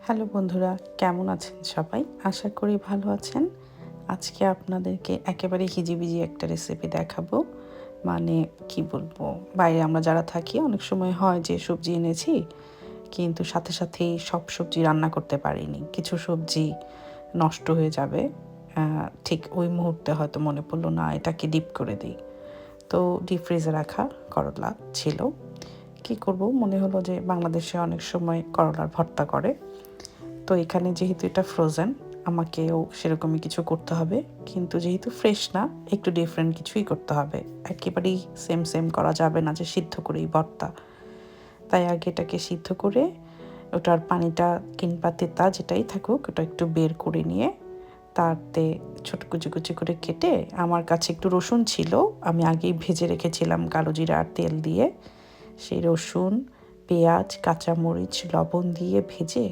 Hello বন্ধুরা, কেমন আছেন সবাই? আশা করি ভালো আছেন। আজকে আপনাদেরকে একেবারে হিজিবিজি একটা রেসিপি দেখাবো। মানে কি বলবো? বাইরে আমরা যারা থাকি অনেক সময় হয় যে সবজি এনেছি, কিন্তু সাথে সাথেই সব সবজি রান্না করতে পারিনি। কিছু সবজি নষ্ট হয়ে যাবে। ঠিক ওই মুহূর্তে হয়তো মনে পড়ল না এটাকে ডিপ করে দিই। তো ডিপ ফ্রিজে রাখা করলা ছিল। কি করব? মনে হলো যে বাংলাদেশে অনেক সময় করলার ভর্তা করে। তো এখানে যেহেতু এটা ফ্রোজেন, আমাকেও সেরকমই কিছু করতে হবে। কিন্তু যেহেতু ফ্রেশ না, একটু ডিফারেন্ট কিছুই করতে হবে। একেবারেই সেম করা যাবে না যে সিদ্ধ করেই ভর্তা। তাই আগে এটাকে সিদ্ধ করে ওটার পানিটা কিংবা তেঁতা যেটাই থাকুক ওটা একটু বের করে নিয়ে তাতে ছোট কুচি করে কেটে, আমার কাছে একটু রসুন ছিল, আমি আগেই ভেজে রেখেছিলাম কালো জিরা আর তেল দিয়ে। সেই রসুন, পেঁয়াজ, কাঁচামরিচ, লবণ দিয়ে ভেজে